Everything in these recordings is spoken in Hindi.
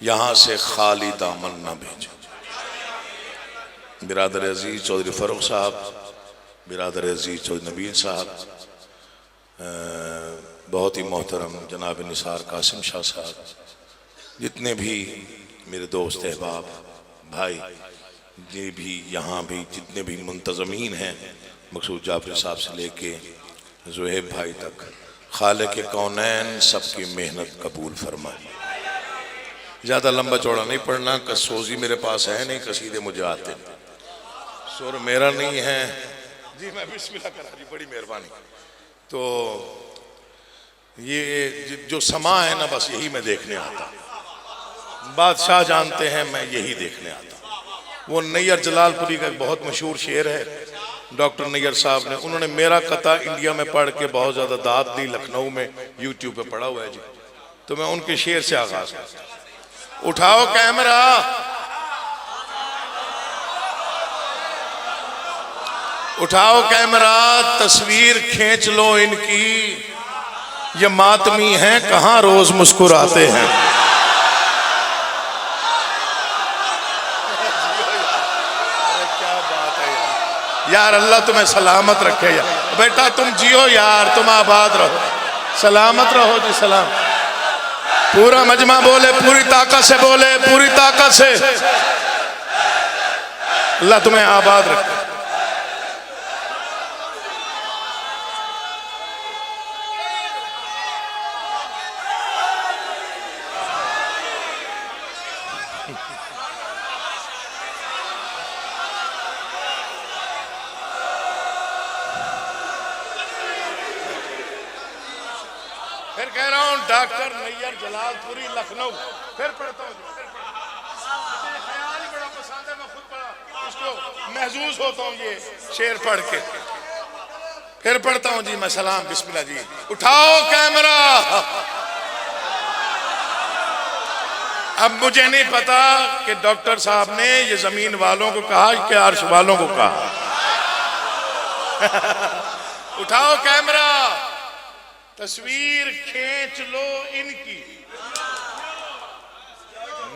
यहाँ से खाली दामन न भेजो। बिरादर अजीज चौधरी फ़ारूक साहब, बिरादर अजीज चौधरी नबील साहब, बहुत ही मोहतरम जनाब निसार कासिम शाह साहब, जितने भी मेरे दोस्त अहबाब भाई, ये भी यहाँ भी जितने भी मुंतज़मीन हैं, मकसूद जाफरी साहब से लेके ज़ुहैब भाई तक, खालिक़ कौनैन सबकी मेहनत कबूल फरमाए। ज़्यादा लंबा चौड़ा नहीं पढ़ना, कसोजी मेरे पास है नहीं, कसीदे मुझे आते नहीं, सुर मेरा नहीं है जी। मैं बिस्मिल्लाह करा जी, बड़ी मेहरबानी। तो ये जो समा है ना, बस यही मैं देखने आता। बादशाह जानते हैं मैं यही देखने आता। वो नैयर जलालपुरी का एक बहुत मशहूर शेर है, डॉक्टर नैयर साहब ने, उन्होंने मेरा कथा इंडिया में पढ़ के बहुत ज़्यादा दाद दी, लखनऊ में यूट्यूब पे पढ़ा हुआ है जी। तो मैं उनके शेर से आगाज करता हूं। उठाओ कैमरा, उठाओ कैमरा, तस्वीर खींच लो इनकी, ये मातमी हैं कहां रोज मुस्कुराते हैं। क्या बात है यार, यार अल्लाह तुम्हें सलामत रखे यार। बेटा तुम जियो यार, तुम आबाद रहो, सलामत रहो जी, सलाम। पूरा मजमा बोले, पूरी ताकत से बोले, पूरी ताकत से। अल्लाह तुम्हें आबाद रखे। फिर कह रहा हूं डॉक्टर नैयर जलालपुरी लखनऊ, फिर पढ़ता हूँ। ख्याल ही बड़ा पसंद है, मैं खुद बड़ा इसको महसूस होता हूँ ये शेर पढ़ के। फिर पढ़ता हूँ जी मैं, सलाम बिस्मिल्लाह जी। उठाओ कैमरा। अब मुझे नहीं पता कि डॉक्टर साहब ने ये जमीन वालों को कहा कि अर्श वालों को कहा। उठाओ कैमरा, तस्वीर खींच लो इनकी।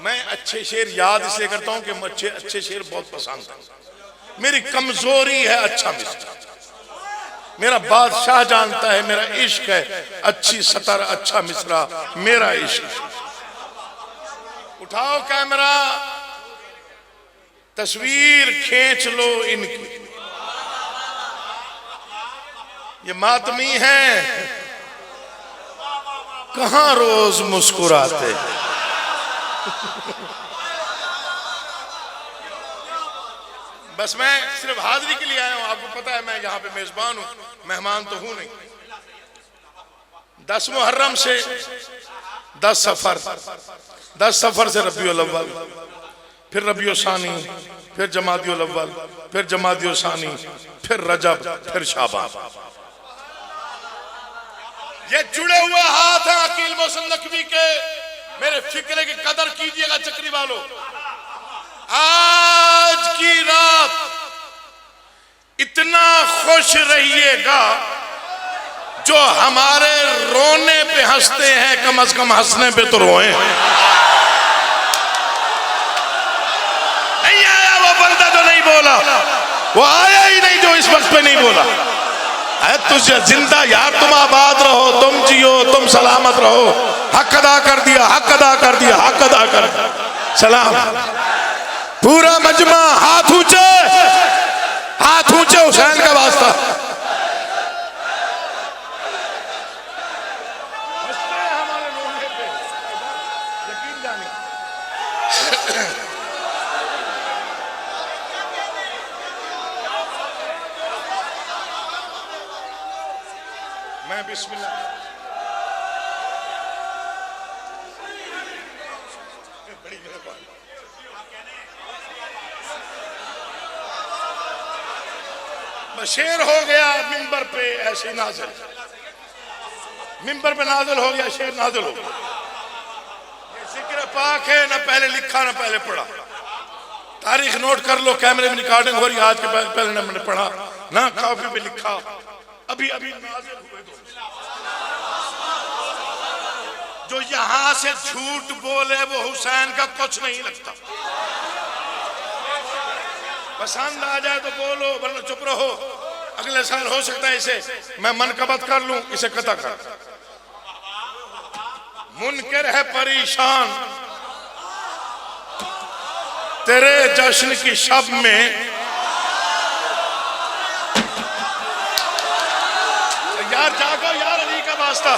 मैं अच्छे शेर याद इसलिए करता हूं कि मुझे अच्छे शेर बहुत पसंद है। मेरी कमजोरी है अच्छा मिसरा, मेरा बादशाह जानता है मेरा इश्क है अच्छी सतर, अच्छा मिसरा मेरा इश्क। उठाओ कैमरा, तस्वीर खींच लो इनकी। ये मातमी हैं कहां रोज मुस्कुराते। बस मैं सिर्फ हाजिरी के लिए आया हूं, आपको पता है मैं यहाँ पे मेजबान हूं, मेहमान तो हूं नहीं। 10 मुहर्रम से 10 सफर, 10 सफर से रबीउल अव्वल, फिर रबीउल सानी, फिर जमादिउल अव्वल, फिर जमादिउल सानी, फिर रजब, फिर शाबान। ये जुड़े हुए हाथ हैं अकील मोहसिन नकवी के। मेरे फिक्रे की कदर कीजिएगा चक्री वालों। आज की रात इतना खुश रहिएगा, जो हमारे रोने पे हंसते हैं कम से कम हंसने पे तो रोएं। नहीं आया वो बंदा जो नहीं बोला, वो आया ही नहीं जो इस वक्त पे नहीं बोला। तुझे जिंदा यार, तुम आबाद रहो, तुम जियो, तुम सलामत रहो। हक अदा कर दिया, हक अदा कर दिया, हक अदा कर दिया। सलाम। पूरा मजमा हाथ ऊंचे, हाथ ऊंचे, हुसैन का वास्ता। मैं बिस्मिल्लाह। बड़ी मेहरबानी। शेर हो गया मिंबर पे ऐसे नाज़िल, मिंबर पे नाज़िल हो गया, शेर नाज़िल हो गया। जिक्र पाक है, ना पहले लिखा ना पहले पढ़ा। तारीख नोट कर लो, कैमरे में रिकॉर्डिंग हो रही है। आज के पहले ना मैंने पढ़ा ना कॉपी पे लिखा, अभी अभी नाज़िल हुए। जो यहां से झूठ बोले वो हुसैन का कुछ नहीं लगता। पसंद आ जाए तो बोलो, वरना चुप रहो। अगले साल हो सकता है इसे मैं मनकबत कर लूं, इसे कता कर। मुनकर है परेशान तेरे जश्न की शब में, यार जागो यार, अली का वास्ता।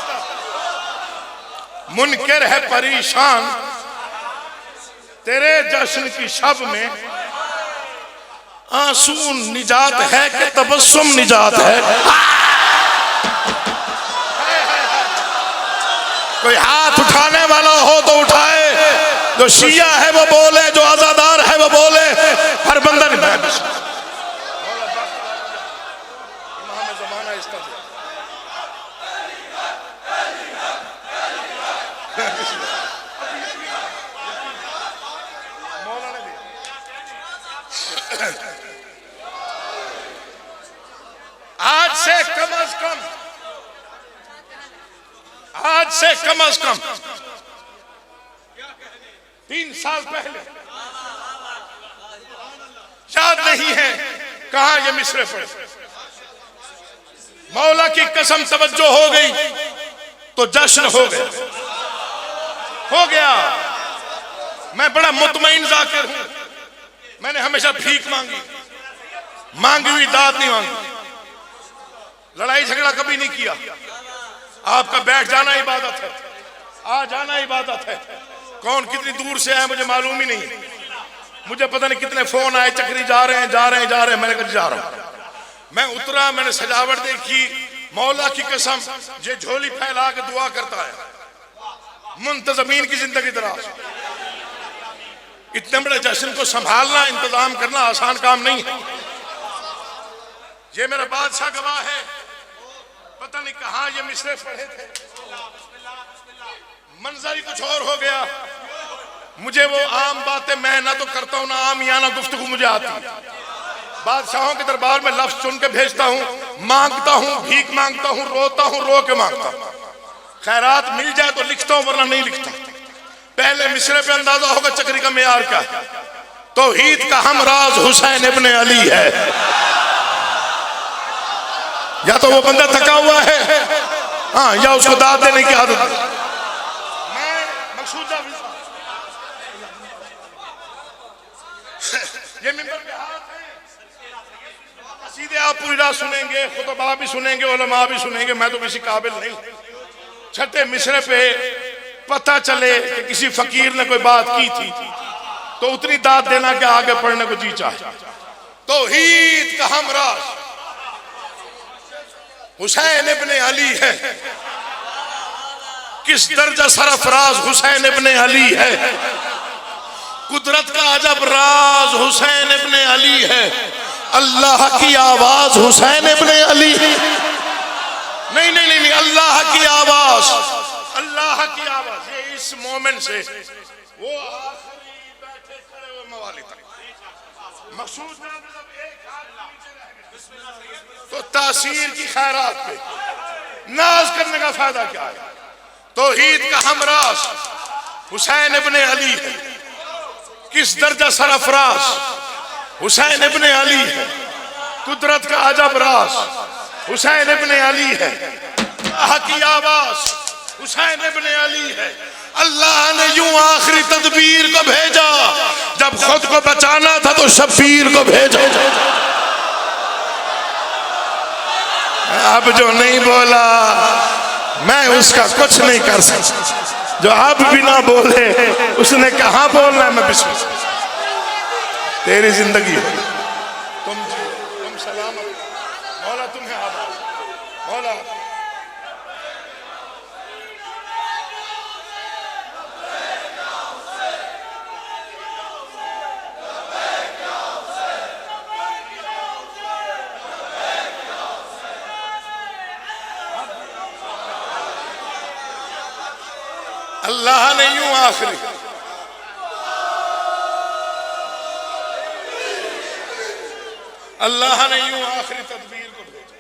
मुनकर है परेशान तेरे जश्न की शब में, आंसू निजात है कि तबस्सुम निजात है। कोई हाथ उठाने वाला हो तो उठाए, जो शिया है वो बोले, जो आजादार है वो बोले। हर बंदा नहीं जमाना इसका आज से कम अज कम, आज से कम अज कम 3 साल पहले, याद नहीं है कहां ये मिसरे पड़े। मौला की कसम तवज्जो हो गई तो जश्न हो गया। मैं बड़ा मुतमईन जाकिर हूं, मैंने हमेशा भीख मांगी, मांगी हुई दाद नहीं मांगी, लड़ाई झगड़ा कभी नहीं किया। आपका बैठ जाना इबादत है, आ जाना इबादत है। कौन कितनी दूर से आए मुझे मालूम ही नहीं। मुझे पता नहीं कितने फोन आए, चक्री जा रहे हैं। मैंने कहा जा रहा हूं। मैं उतरा, मैंने सजावट देखी, मौला की कसम ये झोली फैला के दुआ करता है, मुंतजमीन की जिंदगी दराज। इतने बड़े जश्न को संभालना, इंतजाम करना आसान काम नहीं है। ये मेरा बादशाह गवाह है, पता नहीं कहां ये मिसरे पढ़े थे, मंजर ही कुछ और हो गया। मुझे वो आम बातें मैं ना तो करता हूं, ना आम याना गुफ्तगू मुझे आती। बादशाहों के दरबार में लफ्ज चुन के भेजता हूं, मांगता हूं, भीख मांगता हूं, रोता हूं, रो के मांगता हूं। खैरात मिल जाए तो लिखता हूं, वरना नहीं लिखता। पहले मिसरे पे अंदाजा होगा चक्री का मेयार क्या है। तौहीद का हमराज हुसैन इब्ने अली है। या तो वो बंदा थका हुआ है, हाँ, या उसको दाद देने की आदत है। मैं मकसूदा ये मिंबर पे हाथ है, सीधे आप पूरी रात सुनेंगे, खुतबा भी सुनेंगे, उलमा भी सुनेंगे। मैं तो किसी काबिल नहीं। छठे मिसरे पे पता चले कि किसी फकीर ने कोई बात की थी तो उतनी दाद देना कि आगे पढ़ने को जी चाहे। तौहीद का हमराज हुसैन इब्ने अली है। किस दर्जा सरफराज हुसैन इब्ने अली है। कुदरत का अजब राज हुसैन इब्ने अली है। अल्लाह की आवाज हुसैन इब्ने अली। नहीं नहीं नहीं, अल्लाह की आवाज, अल्लाह की आवाज। ये इस मोमेंट से वो आखिरी बैठे खड़े हुए मवाली तक मकसूद में एक हाथ तो तासीर की खैरात पे नाज करने का फायदा क्या है। तौहीद का हमराज हुसैन इब्ने अली है। किस दर्जा सरफराज हुसैन इब्ने अली है। कुदरत का अजब राज हुसैन इब्ने अली है। अल्लाह की आवाज हुसैन इब्ने अली है। अल्लाह ने यूं आखिरी तदबीर को भेजा, जब खुद को बचाना था तो शब्बीर को भेजा। अब जो नहीं बोला मैं उसका कुछ नहीं कर सकता। जो अब भी ना बोले उसने कहां बोलना है। मैं विश्वास तेरी जिंदगी तुम सलामत, मौला तुम्हें आबाद, मौला अल्लाह ने यूं आखिरी तदबीर को भेजा,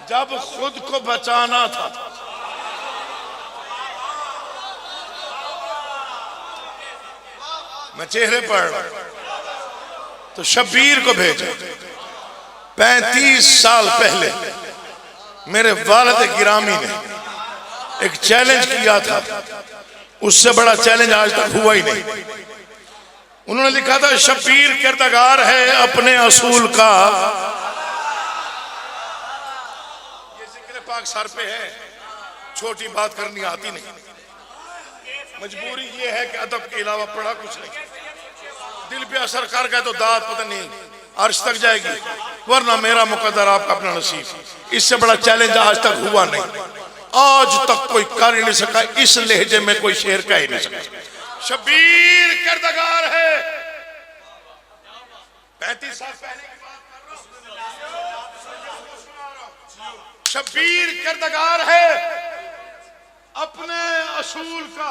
जब खुद को बचाना था मैं चेहरे पढ़ रहा हूं। तो शब्बीर को भेजा। 35 साल पहले मेरे वालिद गिरामी ने एक चैलेंज किया था, उससे बड़ा चैलेंज आज तक हुआ ही नहीं। उन्होंने लिखा था शब्बीर किरदार है अपने असूल का। ये जिक्र पाक सर पे है, छोटी बात करनी आती नहीं। मजबूरी ये है कि अदब के अलावा पढ़ा कुछ नहीं। दिल पे असर कर गया तो दाद पता नहीं अर्श तक जाएगी, वरना मेरा मुकद्दर आपका अपना नसीब। इससे बड़ा चैलेंज आज तक हुआ नहीं, आज तक कोई कर ही नहीं सका। इस लहजे में कोई शेर कह ही नहीं सका। शब्बीर किरदार है। 35 साल पहले की बात कर रहा हूं। शब्बीर किरदार है अपने असूल का।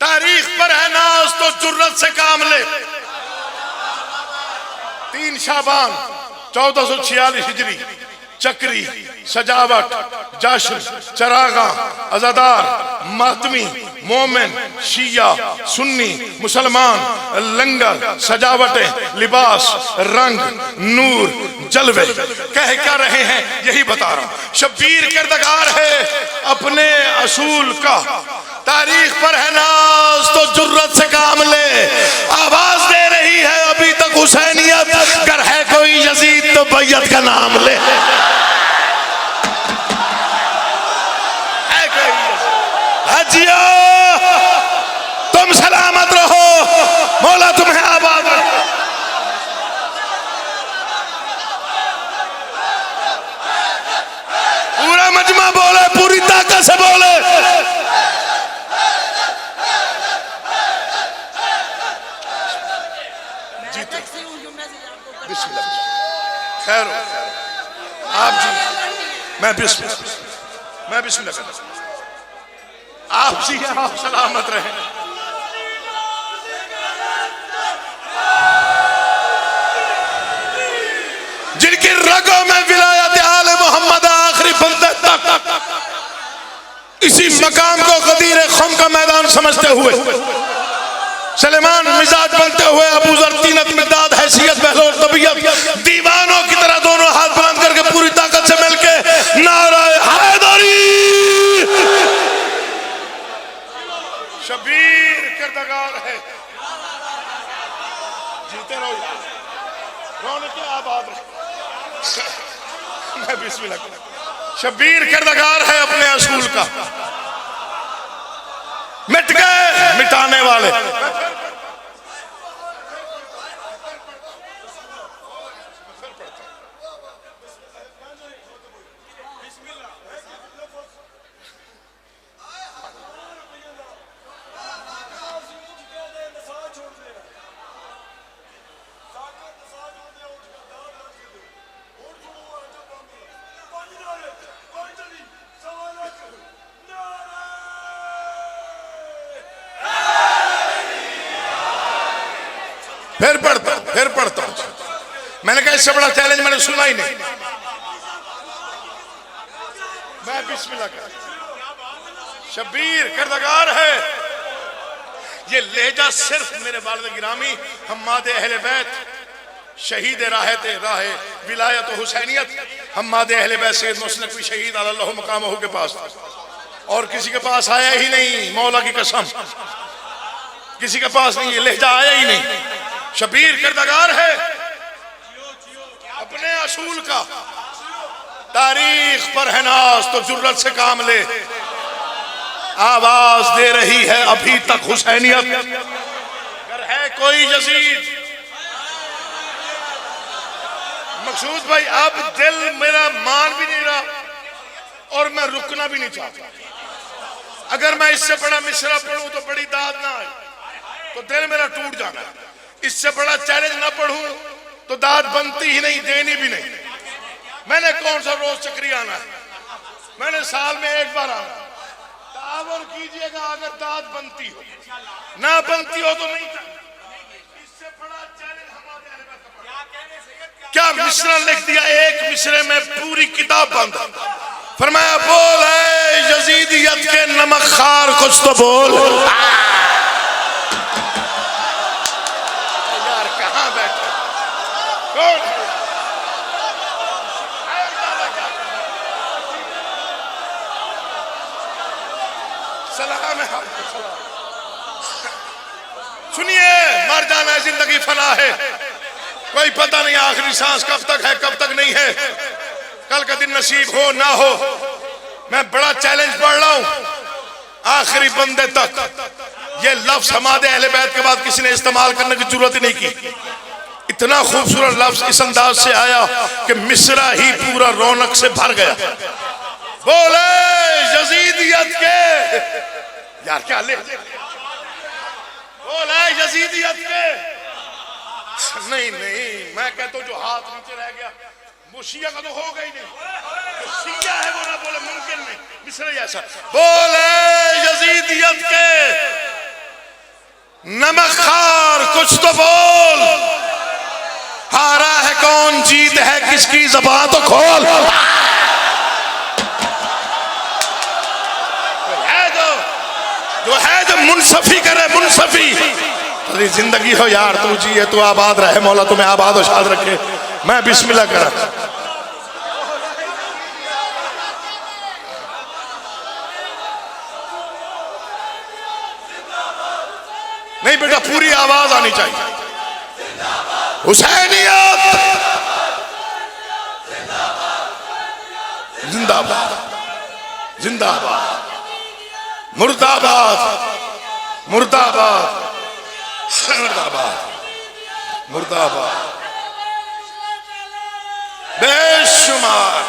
तारीख पर है नाज तो जुर्रत से काम ले। 3 शाबान 1446 हिजरी, चक्री, सजावट, जश्न, चरागा, अज़ादार, मातमी, मोमिन, शिया, सुन्नी, मुसलमान, लंगर, सजावटें, लिबास, रंग, नूर, जलवे कह क्या रहे हैं यही बता रहा हूं। शब्बीर किरदार है अपने असूल का। तारीख पर है नाज तो जुर्रत से काम ले। आवाज दे रही है अभी तक हुसैनियत, अगर है कोई यजीद तो बैयत का नाम ले। हजिया तुम सलामत रहो, मौला तुम्हें आबाद रखे। पूरा मजमा बोले, पूरी ताकत से बोले। खैर आप जी, मैं बिस्मिल्लाह आप जी आप सलामत रहे। जिनकी रगों में विलायत आले मोहम्मद आखिरी बंदे तक इसी मकाम को गदीर खुम का मैदान समझते हुए, सलेमान मिजाज बनते हुए, अबू जर तीनत मिदाद हैसियत बहलोर तबीयत, दीवानों की तरह दोनों हाथ बांध करके पूरी ताकत से मिलके नारा हैदरी। शब्बीर किरदार है। जीते रहो, रौनक आबाद रहे। मैं बिस्मिल्लाह। शब्बीर किरदार है अपने असूल का। मिट गए मिटाने वाले। फिर पढ़ता हूं। मैंने कहा इससे बड़ा चैलेंज मैंने सुना ही नहीं। मैं बिस्मिल्लाह कर। शब्बीर किरदार है। ये लहजा सिर्फ मेरे वालिद गिरामी हम्माद अहले बैत, शहीद राहे विलायत हुसैनियत, हम्माद अहले बैत सैयद मुस्लिम कोई शहीद अल्लाह मकामहू के पास था, और किसी के पास आया ही नहीं। मौला की कसम किसी के पास नहीं, ये लहजा आया ही नहीं। शब्बीर किरदार है अपने असूल का। तारीख पर है नाज तो जुर्रत से काम ले। आवाज दे रही है अभी तक हुसैनियत, अगर है कोई यजीद। मकसूद भाई अब दिल मेरा मान भी नहीं रहा और मैं रुकना भी नहीं चाहता। अगर मैं इससे बड़ा मिसरा पढ़ूं तो बड़ी दाद ना आए तो दिल मेरा टूट जाना है। इससे बड़ा चैलेंज ना पढ़ूं तो दाद बनती ही नहीं, देनी भी नहीं। मैंने कौन सा रोज चक्री आना है, मैंने साल में एक बार आना। तावर कीजिएगा अगर दाद बनती हो, ना बनती हो तो नहीं। इससे बड़ा चैलेंज हमारे क्या मिसरा लिख दिया, एक मिसरे में पूरी किताब बंद। फरमाया बोल है यजीदियत के नमक खार कुछ तो बोल। कौन? सलाम है आपको, सलाम। सुनिए, मर जाना है, जिंदगी फना है, कोई पता नहीं आखिरी सांस कब तक है कब तक नहीं है, कल का दिन नसीब हो ना हो। मैं बड़ा चैलेंज पढ़ रहा हूं आखिरी बंदे तक। ये लफ्ज हमारे अहले बैत के बाद किसी ने इस्तेमाल करने की जरूरत ही नहीं की। इतना खूबसूरत लफ्ज इस अंदाज से आया कि मिस्रा ही पूरा रौनक से भर गया। बोले यजीदियत के यार, क्या ले बोले यजीदियत के। नहीं नहीं, मैं कहता हूं जो हाथ नीचे रह गया वो शिया का तो होगा ही नहीं, जो शिया है वो ना बोले, मुमकिन नहीं मिस्र ऐसा। बोले यजीदियत के नमकखार कुछ तो बोल, हारा है कौन, जीत है किसकी, ज़बान तो खोल। जो है जो मुनसफी करे, मुनसफी। तेरी जिंदगी हो यार, तू जिए, तू आबाद रहे, मौला तुम्हें आबाद और शाद रखे। मैं बिस्मिल्लाह करा। नहीं बेटा, पूरी आवाज आनी चाहिए। हुसैनियत जिंदाबाद, जिंदाबाद, मुर्दाबाद, मुर्दाबाद, मुर्दाबाद, मुर्दाबाद, बेशुमार।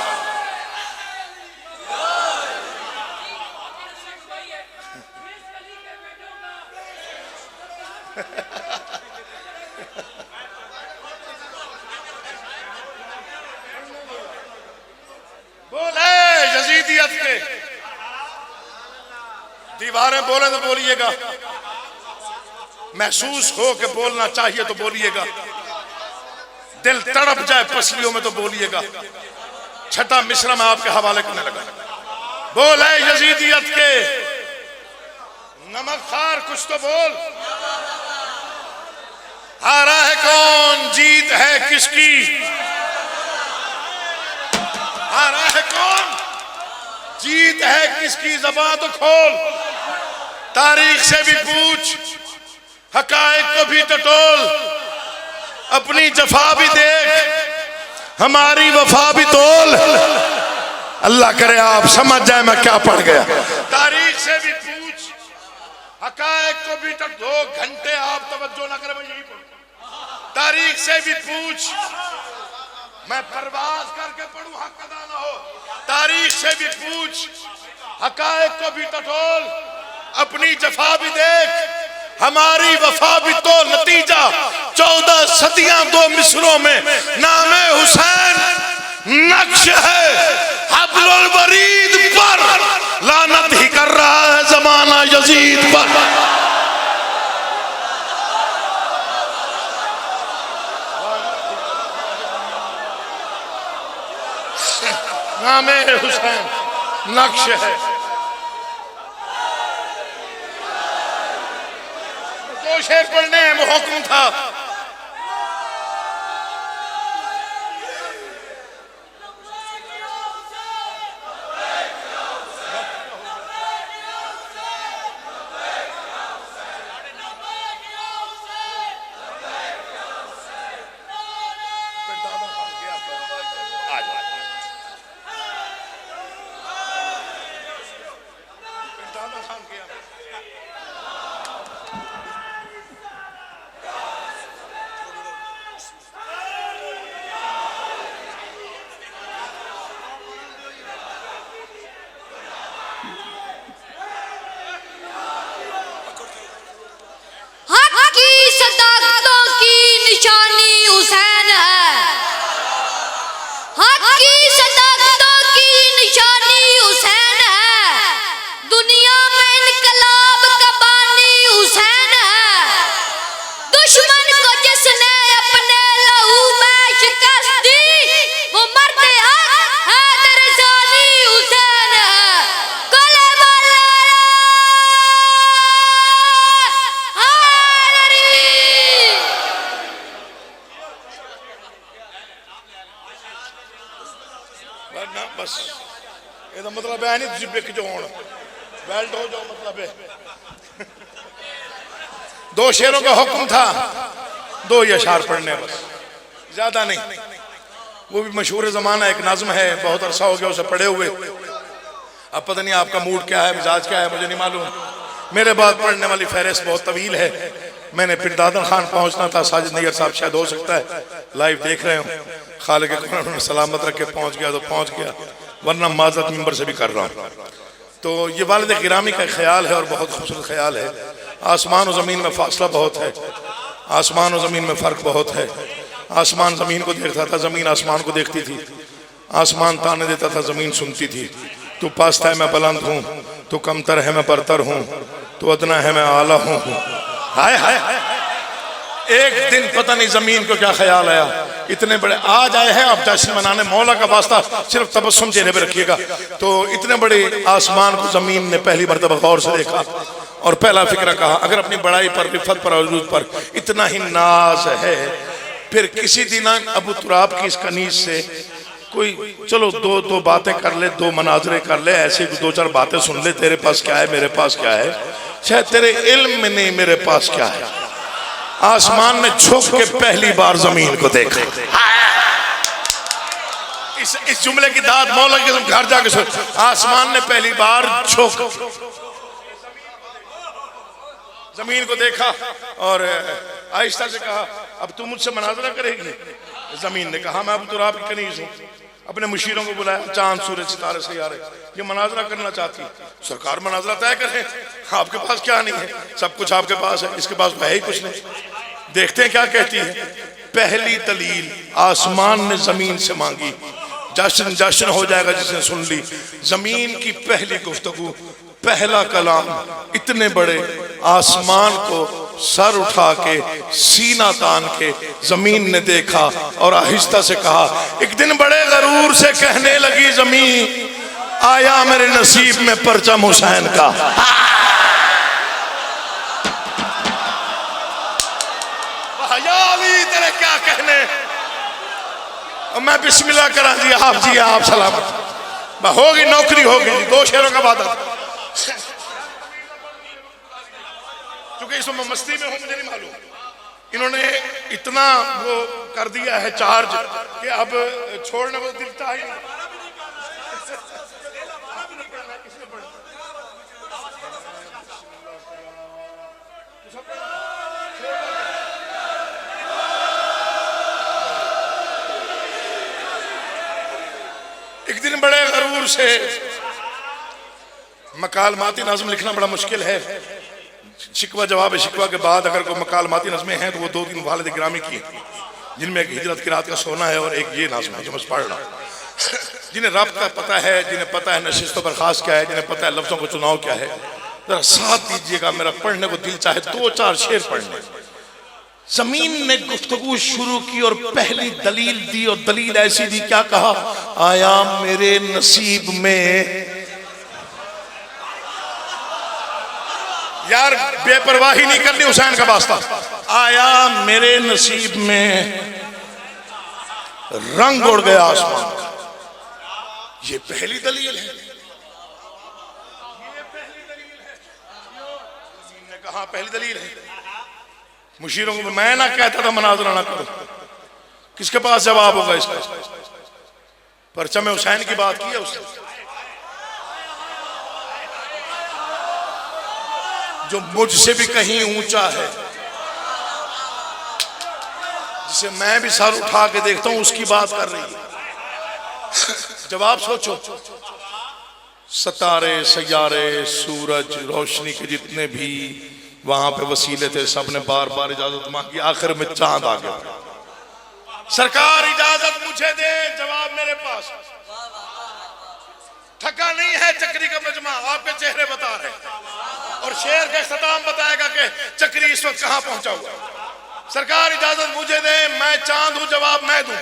बोले यजीदियत के, दीवारें बोले तो बोलिएगा, महसूस हो के बोलना चाहिए तो बोलिएगा, दिल तड़प जाए पसलियों में तो बोलिएगा। छठा मिश्रा में आपके हवाले करने लगा। बोले यजीदियत के नमकखार कुछ तो बोल, हारा है कौन, जीत है किसकी, हारा है कौन, जीत है किसकी, ज़बान तो खोल। तारीख से भी पूछ, हकायक को भी टटोल, अपनी जफा भी देख, हमारी वफा भी तोल। अल्लाह करे आप समझ जाए मैं क्या पढ़ गया। तारीख से भी पूछ, हकायक को भी टटोल। 2 घंटे आप तवज्जो ना करें, मैं यही पढ़ूं। तारीख से भी पूछ, मैं परवाज करके पढ़ूं, हक अदा ना हो। तारीख से भी पूछ, हकायक को भी टटोल, अपनी जफा भी देख, हमारी वफा भी तो। नतीजा 14 सदियां 2 मिसरों में नामे हुसैन नक्श है हब्लुल वरीद पर, लानत ही कर रहा है जमाना यजीद पर। नामे हुसैन नक्श है। दो शेर पढ़ने वो हुक्म था। बस ये तो मतलब है नहीं तुम बिक जाओ बेल्ट हो जाओ मतलब है। दो शेरों का हुक्म था, दो ही अशार पढ़ने बस, ज्यादा नहीं। वो भी मशहूर जमाना एक नज्म है, बहुत अरसा हो गया उसे पढ़े हुए। अब पता नहीं आपका मूड क्या है, मिजाज क्या है, मुझे नहीं मालूम। मेरे बाद पढ़ने वाली फहरिस्त बहुत तवील है। मैंने फिर दादन खान पहुंचना था, साजिद नैयर साहब शायद हो सकता है लाइव देख रहे हो, खालिक के सलामत रख के पहुंच गया तो पहुंच गया, वरना माजरत मिंबर से भी कर रहा हूँ। तो ये वालिद गिरामी का ख्याल है और बहुत खूबसूरत ख्याल है। आसमान और ज़मीन में फासला बहुत है, आसमान और ज़मीन में फ़र्क बहुत है। आसमान ज़मीन को देखता था, ज़मीन आसमान को देखती थी। आसमान ताने देता था, ज़मीन सुनती थी। तू पास्त है मैं बुलंद हूँ, तू कमतर है मैं बरतर हूँ, तू अदना है मैं आला हूँ। हाय हाय हाय। एक दिन पता नहीं ज़मीन को क्या ख्याल आया, इतने बड़े आज आए हैं आप जश्न मनाने, मौला का वास्ता सिर्फ तबस्सुम चेहरे पे रखिएगा। तो इतने बड़े आसमान को ज़मीन ने पहली मरतबा गौर से देखा और पहला फिक्र कहा, अगर अपनी बड़ाई पर, रिफत पर, वजूद पर इतना ही नाज है, फिर किसी दिन अबू तुराब की इस कनीज से कोई चलो दो बातें कर ले, दो मनाजरे कर ले, ऐसे दो चार बातें सुन ले, तेरे पास क्या है मेरे पास क्या है, शायद तेरे इल्म में नहीं मेरे पास क्या है। आसमान ने झुक के पहली बार जमीन को देखा। इस जुमले की दाद मौला के घर जाके सुन। आसमान ने पहली बार झुक जमीन को देखा और आहिस्ता से कहा, अब तू मुझसे मनाजरा करेगी? जमीन ने कहा, मैं अब तुराब की कनीज हूँ। अपने मुशीरों को बुलाया, चांद सूरज सितारे सैयारे, ये मनाजरा करना चाहती है। सरकार मनाजरा तय करें, आपके पास क्या नहीं है, सब कुछ आपके पास है, इसके पास है ही कुछ नहीं। देखते हैं क्या कहती है। पहली दलील आसमान ने जमीन से मांगी, जश्न जश्न हो जाएगा जिसने सुन ली। जमीन की पहली गुफ्तगू, पहला कलाम, इतने बड़े आसमान को सर उठा के सीना तान के जमीन ने देखा और आहिस्ता से कहा, एक दिन बड़े गरूर से कहने लगी जमीन, आया मेरे नसीब में परचम हुसैन का। तेरे क्या कहने, और मैं बिस्मिल्लाह करा जी, आप सलामत होगी, नौकरी होगी। दो शेरों का वादा, क्योंकि इसमें मस्ती में हूं, मुझे नहीं मालूम, इन्होंने इतना वो कर दिया है चार्ज कि अब छोड़ने को दिखता ही नहीं। एक दिन बड़े गरूर से, मकालमाती नज़्म लिखना बड़ा मुश्किल है। शिकवा जवाब शिकवा के बाद अगर कोई मकालमाती नज़में हैं तो वो 2-3 वालिद गिरामी की, जिनमें एक हिजरत की रात का सोना है और एक ये नज़्म है जो मैं पढ़ रहा हूँ। जिन्हें रब का पता है, जिन्हें पता है नशिस्त बर्खास्त क्या है, जिन्हें पता है लफ्ज़ों को चुनाव क्या है, जरा साथ दीजिएगा, मेरा पढ़ने को दिल चाहे 2-4 शेर पढ़ने। जमीन ने गुफ्तगू शुरू की और पहली दलील दी, और दलील ऐसी दी, क्या कहा, आया मेरे नसीब में। यार बेपरवाही नहीं करनी हुसैन का वास्ता, आया मेरे नसीब में रंग उड़ गया आसमान का। ये पहली दलील है, ये पहली दलील है। जमीन ने कहा पहली दलील है। मुशीरों को मैं ना कहता था मनाजरा ना करो, किसके पास जवाब होगा इसका? परचम हुसैन की बात की है उसने, जो मुझसे भी कहीं ऊंचा है, जिसे मैं भी सर उठा के देखता हूं, उसकी बात कर रही है। जवाब सोचो, सितारे सैयारे सूरज रोशनी के जितने भी वहां पे वसीले थे, सबने बार बार इजाजत मांगी, आखिर में चांद आ गया। सरकार इजाजत मुझे दे, जवाब मेरे पास। थका नहीं है चक्री का मजमा, आपके चेहरे बता रहे, और शेर का इख्तिताम बताएगा कि चक्री इस वक्त कहां पहुंचा हुआ। सरकार इजाजत मुझे दे, मैं चांद हूं, जवाब मैं दूं।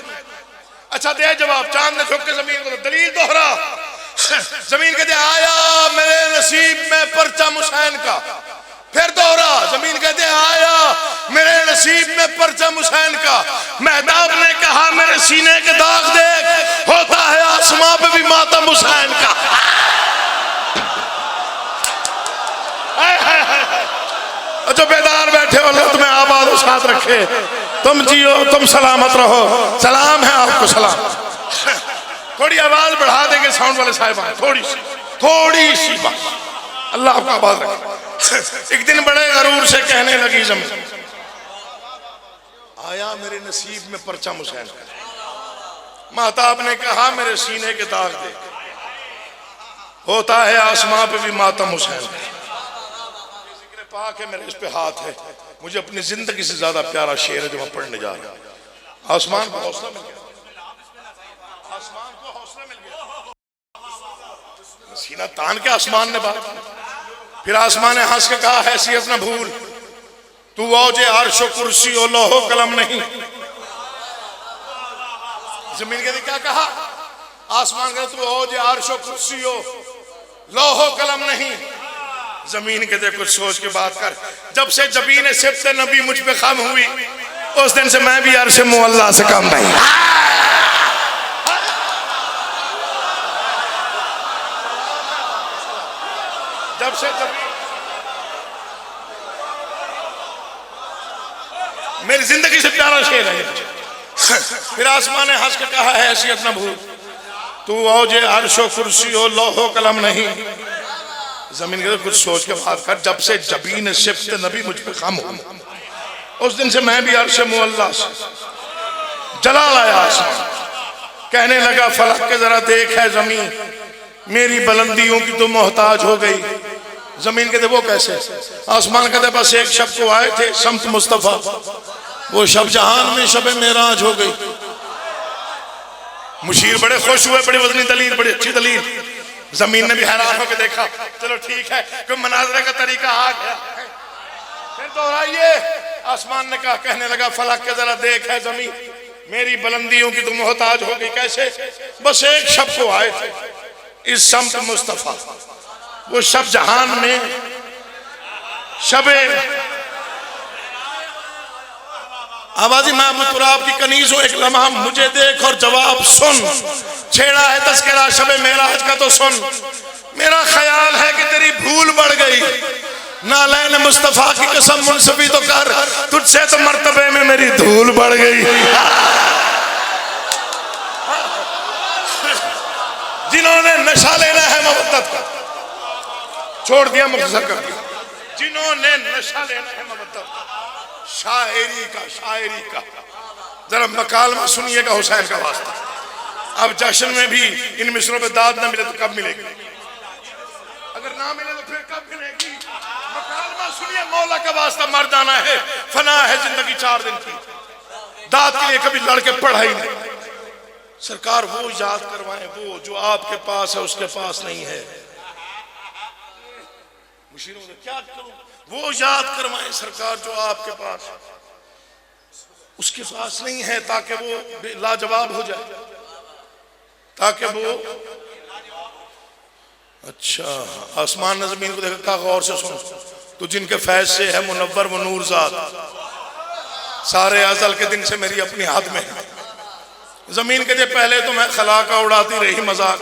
अच्छा दे जवाब। चांद ने झुक के जमीन को, दलील दोहरा। जमीन कहते आया मेरे नसीब में परचम हुसैन का। फिर दोहरा, जमीन कहते आया मेरे नसीब में परचम हुसैन का। महताब ने कहा मेरे सीने के दाग देख, होता है आसमां पे भी मातम हुसैन का। जो बेदार बैठे हो लो तुम्हें आबाद और साथ रखे, तुम जियो, तुम सलामत रहो। सलाम है आपको, सलाम। थोड़ी आवाज बढ़ा देंगे साउंड वाले साहिबान, थोड़ी सी बात। अल्लाह आपका आबाद रखे। एक दिन बड़े गरूर से कहने लगी जमीन, आया मेरे नसीब में परचम हुसैन का। महताब ने कहा मेरे सीने के दाग देख, होता है आसमां पे भी मातम हुसैन का। पाक है मेरे इस पे हाथ है, मुझे अपनी जिंदगी से ज्यादा प्यारा शेर है जो मैं पढ़ने जा रहा हूं। आसमान को हौसला मिल गया, आसमान को हौसला मिल गया। सीना तान के आसमान ने बात की। फिर आसमान ने हंस के कहा हैसियत न भूल, तू औजे अर्शो कुर्सी हो लोहो कलम नहीं। जमीन कहती क्या कहा? आसमान कहते तू औजे अर्शो कुर्सी हो लोहो कलम नहीं। जमीन कहते कुछ सोच के बात कर। जब से जबीन सिफ्त नबी मुझ पे खम हुई, उस दिन से मैं भी अर्श मुअल्ला से कम नहीं। जब से मेरी जिंदगी से प्यारा शेर है। फिर आसमान ने हंस के कहा है हैसियत न भूल, तू औजे अर्शो कुर्सी हो लोहो कलम नहीं। जमीन के कुछ सोच के बात कर। जब से जबीन सिफ्त नबी मुझ पे खम हुई, उस दिन से मैं भी अर्श मुअल्ला से जलाल आया आसमान। कहने लगा फलक के जरा देख है जमीन, मेरी बुलंदियों की तो मोहताज हो गई। जमीन कहते वो कैसे? आसमान कहते बस एक शब को आए थे शम्स मुस्तफा, वो शब जहान में शब मेराज हो गई। मुशीर बड़े खुश हुए, बड़ी वजनी दलील, बड़ी अच्छी दलील। जमीन ने भी हैरान होकर देखा, चलो ठीक है कोई मनाजरे का तरीका आ गया। फिर दोहराइए। आसमान ने कहा, कहने लगा फलक के जरा देख है जमीन, मेरी बुलंदियों की तो मोहताज हो गई। कैसे? बस एक शब को आए थे इस शम्स मुस्तफा, वो शब जहान में शबे आवाजी महमूद तुराब की कनीज हो, एक लम्हा मुझे देख और जवाब सुन। छेड़ा है तस्करा शबे मेराज का तो सुन। मेरा ख्याल है कि तेरी भूल बढ़ गई, नालैन मुस्तफा की कसम मुनसफी तो कर, तुझसे तो मर्तबे में मेरी धूल बढ़ गई। जिन्होंने नशा लेना है मवद्दत का, छोड़ दिया, मुख्तसर कर दिया। जिन्होंने नशा लेना है मवद्दत का, शायरी का जरा मकालमा सुनिएगा हुसैन का वास्ता। अब जश्न में भी इन मिसरों पे दाद ना मिले तो कब मिलेगी? अगर ना मिले तो फिर कब मिलेगी? मकालमा सुनिए, मौला का वास्ता, मर जाना है, फना है जिंदगी 4 दिन की। दाद के लिए कभी लड़के पढ़ाई नहीं। सरकार वो याद करवाएं वो जो आपके पास है उसके पास नहीं है। मुशीरों से क्या करूं? वो याद करवाएं सरकार जो आपके पास उसके पास नहीं है, ताकि वो लाजवाब हो जाए, ताकि वो। अच्छा, आसमान ने जमीन को देखा, गौर से सुन, तू जिनके फैज से है मुनव्वर व नूर ज़ात, सारे अज़ल के दिन से मेरी अपनी हाथ में है। जमीन के लिए पहले तो मैं खला का उड़ाती रही मजाक,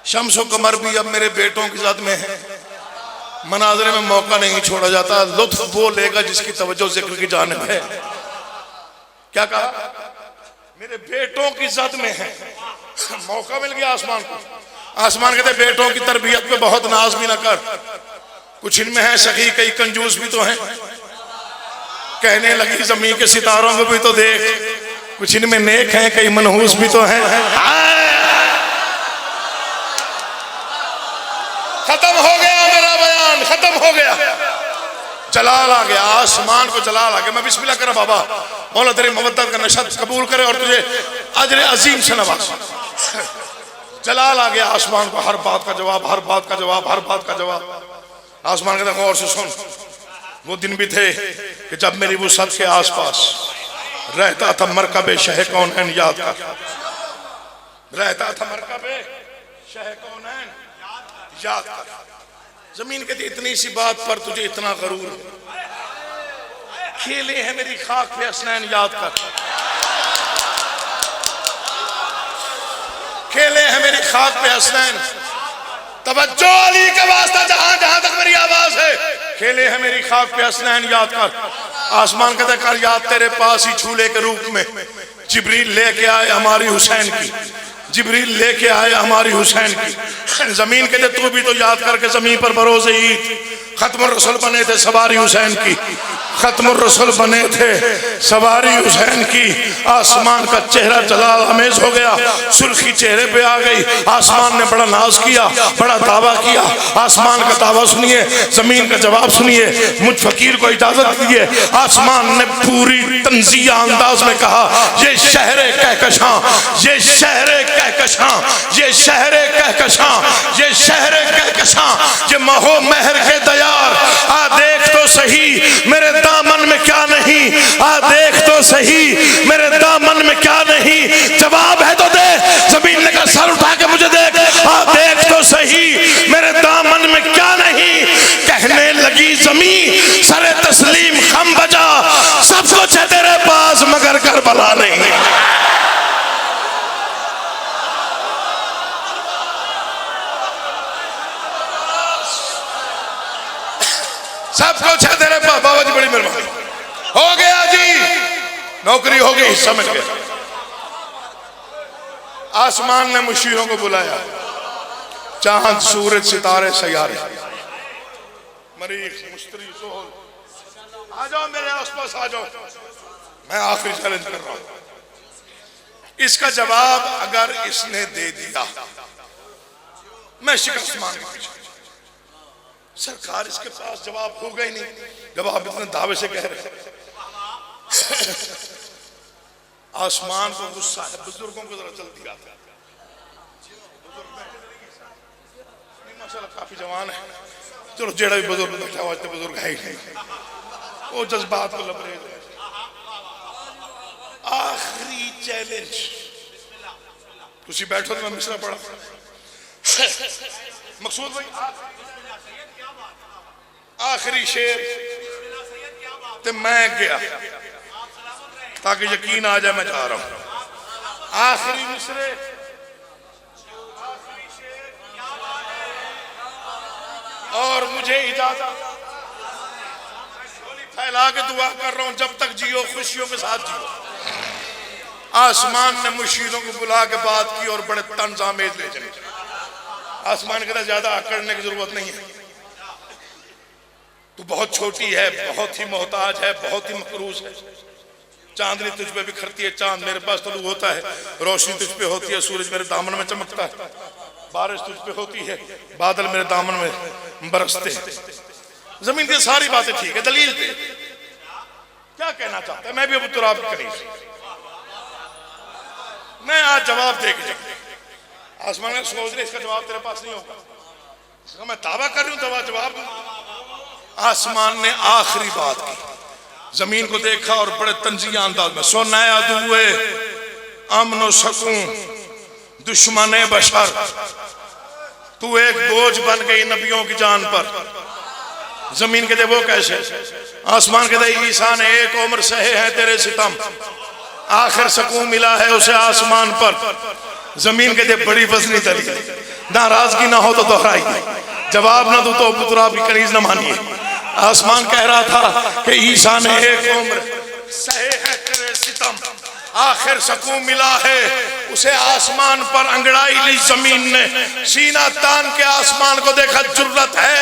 शम्स व कमर भी अब मेरे बेटों की ज़द में है। मनाजरे में मौका नहीं छोड़ा जाता, लुत्फ वो लेगा जिसकी तवज्जो जिक्र की जानिब है। क्या कहा? मेरे बेटों की ज़द में है। मौका मिल गया आसमान को। आसमान कहते बेटों की तरबियत पे बहुत नाज भी ना कर, कुछ इनमें है सखी, कई कंजूस भी तो हैं। कहने लगी जमीन के सितारों को भी तो देख, कुछ इनमें नेक हैं, कई मनहूस भी तो हैं। खत्म हो गया मेरा बयान, खत्म हो गया। जलाल आ गया, आसमान को जलाल आ गया। मैं बिस्मिल्लाह करा बाबा, मौला तेरी मवद्दत का नशा कबूल करे और तुझे अजर अजीम से नवाज़े। जलाल आ गया आसमान को, हर बात का जवाब, हर बात का जवाब, हर बात का जवाब। आसमान कहता गौर से सुन, वो दिन भी थे कि जब मेरी वुसअत के आसपास रहता था मरकबे शह कौनैन याद कर, रहता था मरकबे शह कौनैन याद कर। जमीन कहती इतनी सी बात पर तुझे इतना गरूर, खेले हैं मेरी खाक पे हसनैन याद कर, खेले हैं मेरी खाक पे हसनैन। तवज्जो अली के वास्ता, जहां जहां तक मेरी आवाज है, खेले हैं मेरी खाक पे हसनैन याद कर। आसमान कहता कर याद तेरे पास ही झूले के रूप में जिब्रील लेके आए हमारी हुसैन की, जिब्रील लेके आए हमारी हुसैन की। जमीन कहते तू भी तो याद करके जमीन पर बरोज़े ईद खत्मुर रसूल बने थे सवारी हुसैन की, खत्मुर रसूल बने थे सवारी हुसैन की। आसमान का चेहरा जलाल अमेज हो गया, सुर्खी चेहरे पे आ गई। आसमान ने बड़ा नाज किया, बड़ा दावा किया। आसमान का दावा सुनिए, जमीन का जवाब सुनिए। मुझ फकीर को इजाजत दीजिए। आसमान ने पूरी तंजिया अंदाज में कहा, ये शहरे कहकशां, ये शहरे कहकशां, ये शहरे कहकशां, ये शहरे कहकशां, ये महो महर के दयार, आ देख तो सही मेरे दामन में क्या नहीं, आ देख तो सही मेरे दामन में क्या नहीं। जवाब है तो दे, जमीन ने कहा सर उठा के मुझे देख, आ देख तो सही मेरे दामन में क्या नहीं। कहने लगी जमीन सरे तस्लीम खम बजा, सब कुछ है तेरे पास मगर करबला नहीं। सब कुछ है तेरे पास। बाबा जी बड़ी मेहरबानी, हो गया जी, नौकरी हो गई, हिस्सा मिल गया। आसमान ने मुशीरों को बुलाया, चांद सूरज सितारे सयारे, मरीख मुश्तरी सोहल, आ जाओ मेरे आसपास आ जाओ, मैं आखिरी चैलेंज कर रहा हूं। इसका जवाब अगर इसने दे दिया मैं शिकस्त मांग। सरकार इसके पास जवाब होगा ही नहीं, जवाब इतने दावे से कह रहे हैं। आसमान को गुस्सा है, बुजुर्गों को जरा जल्दी आता है। माशाल्लाह काफी जवान है, चलो जेड़ा भी बुजुर्ग बैठा हुआ है, बुजुर्ग है ही नहीं, वो जज्बात को लबरेज है। आखिरी चैलेंज, तुसी बैठो तो मैं मिसरा पढ़ा। मकसूद भाई आखिरी शेर ते मैं गया ताकि यकीन आ जाए मैं जा रहा हूं। आखिरी मिसरे, और मुझे इजाजत, फैला के दुआ कर रहा हूं जब तक जियो खुशियों के साथ जियो। आसमान ने मुशीरों को बुला के बात की और बड़े तंज आमेज ले चले। आसमान कहता ज्यादा अकड़ने की जरूरत नहीं है, तू बहुत छोटी है, बहुत ही मोहताज है, बहुत ही मकरूज है। चांदनी तुझ पे बिखरती है, चांद मेरे पास तलू होता है, रोशनी तुझ पे होती है, सूरज मेरे दामन में चमकता है, बारिश तुझ पे होती है, बादल मेरे दामन में बरसते हैं। जमीन की सारी बातें ठीक है, दलील पे क्या कहना चाहता है? मैं भी अब तुराब के करीब, मैं आज जवाब दे के आसमान ने सोच रहे इसका जवाब तेरे पास नहीं होगा, इसका मैं दावा कर रही हूँ जवाब दूंगा। आसमान ने आखिरी बात की, जमीन को देखा और बड़े तंजिया अंदाज में, सोनाया दुए अमन सकूं दुश्मन बशर, तू एक बोझ बन गई नबियों की जान पर। जमीन कहते वो कैसे? आसमान कहते ईसा ने एक उम्र सहे हैं तेरे सितम, आखिर सकून मिला है उसे आसमान पर। जमीन कहते बड़ी वजनी दलील, नाराजगी ना हो तो दोहराई, जवाब ना दो तो पुतरा भी कनीज न मानिए। आसमान कह रहा था कि ईसा ने एक उम्र सहे हैं तेरे सितम, आखिर सकून मिला है उसे आसमान पर। अंगड़ाई ली जमीन ने, सीना तान के आसमान को देखा, जुर्रत है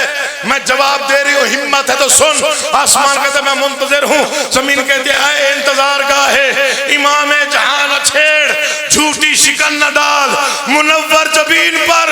मैं जवाब दे रही हूँ, हिम्मत है तो सुन। आसमान कहते मैं मुंतजिर हूँ, जमीन कहते आए इंतजार का है। इमाम जहां न छेड़, झूठी शिकन न डाल, मुनव्वर जबीन पर